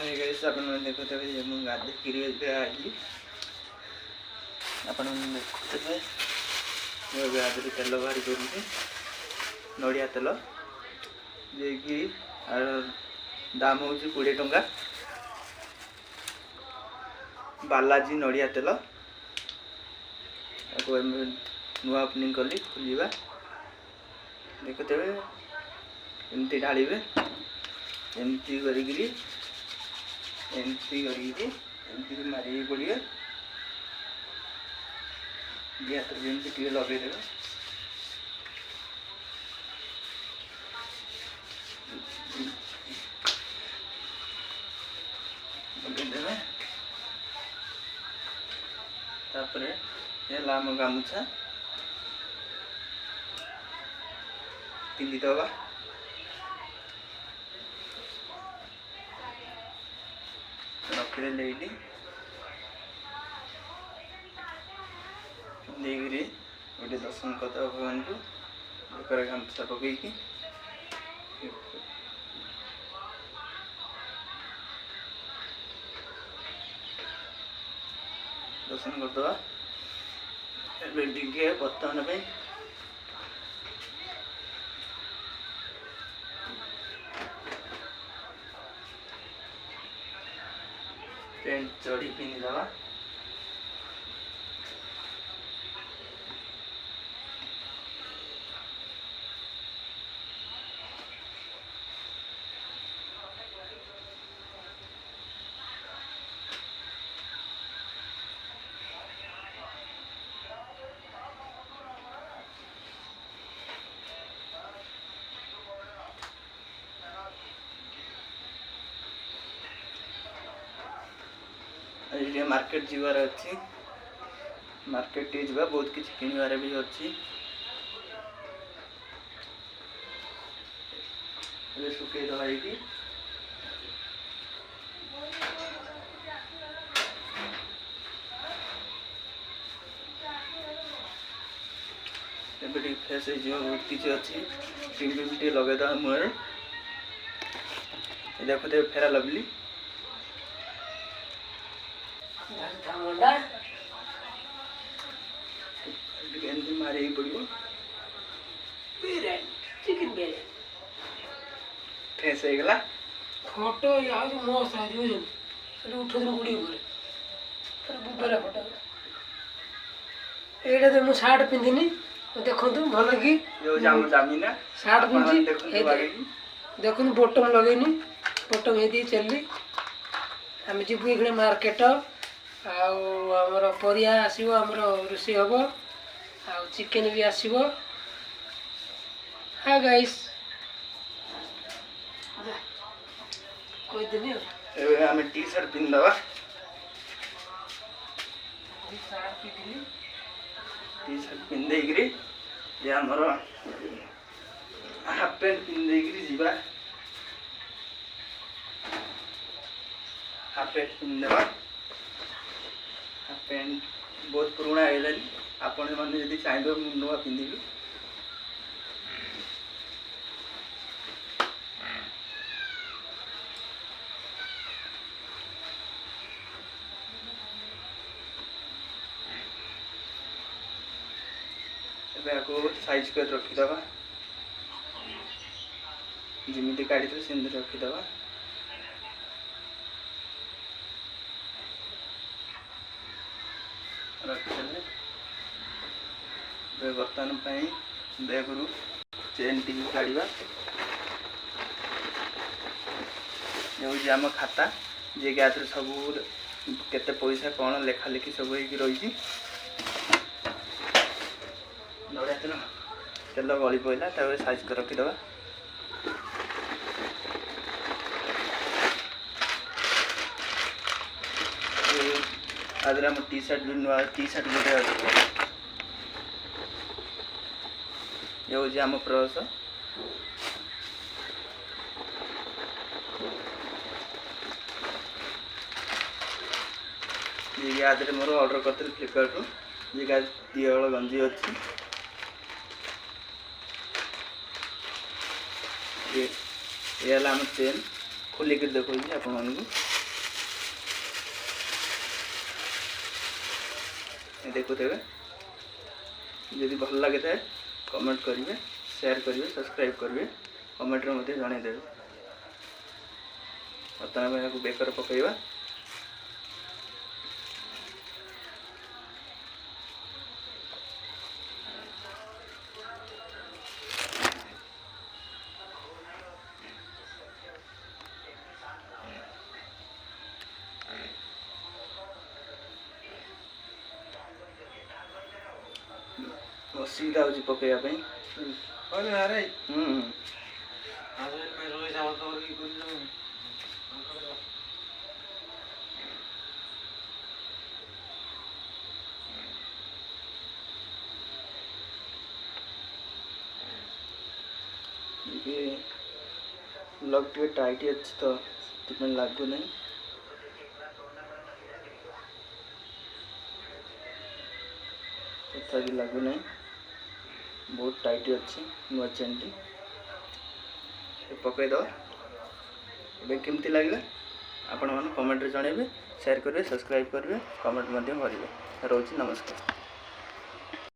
Hi guys आपण देखुते मु गाधे किरी आई आपण देखुते गाधे तेल बाहरी करुचे नड़िया तेल जे कि दाम हूँ 20 टंका बालाजी नड़िया तेल नुआ ओपनिंग कली खोलिबा देखुते एमती ढालिबे एमती करी मारी पड़े गैस जमी टे लगेदे तापर आम गामुछा पिंधि दबा रखिले लेडी देरी गोटे दर्शन करदे भगवान को बेकर गामछा पकईकि दर्शन करदे बर्तमान पेंट चढ़ी पिंधि दवा आज मार्केट जीवार अच्छी मार्केट जा बहुत किसी किणवार भी अच्छी सुखे दवा ये फ्रेश बहुत किसी अच्छी क्रीम भी लगेद मुहर देखते फेरा लवली मारे पड़ो चिकन फ्रेश हो गला फोटो मस्त उठ गुड़ी बुबेरा फोटो ये तो मुझे सार्ट पिंधिनी देखु भल कि सार्ट पिंधि देखु बटम लगेनी बटम ये चलली आम जीवु ये मार्केट आमर परिया आसो आमर रोषे हम आ चिकेन भी आसो हाँ गाइस कहदेनी आम टी शर्ट पिंधवा टी शर्ट पिंधे आमर हाफ पैंट पिंधे जीवा हाफ पैंट पिंधवा हाफ पैंट बहुत पुराना है आपण मैंने चाहिए नुआ पिंधि साइज कर रखीदबा जमी काढ़ी सेमती रखीदबा रखिदे बर्तमान बैग रु चेन टी काढ़ा आम खाता जे कि सब केते पैसा कौन लेखा लेखी सब रही नड़िया तेल तेल गली पड़ा साइज कर रखीदबा आदर आम टी शर्ट भी नुआ टी शर्ट गोटे अच्छे ये हूँ आम प्रयास ये आदर मोर ऑर्डर करते फ्लिपकार्ट रू ये दिहल गंजी अच्छी ये आम चेन खोलिक देखी आपण मानू देखुथे जदि भल लगे था कमेंट करेंगे, शेयर करेंगे, सब्सक्राइब करेंगे, कमेंट रे मते जणेदेवे। बर्तमान को बेकर पकईवा असुविधा हो पकईवा लग टे टाइट अच्छी तो लगू नहीं तथा भी लगू नहीं बहुत टाइट अच्छी नुआ चेन टी पकईद केमती लगे आपण मैंने कमेंट रे जणेबे, शेयर करेंगे, सब्सक्राइब करेंगे, कमेंट करेंगे। रोची नमस्कार।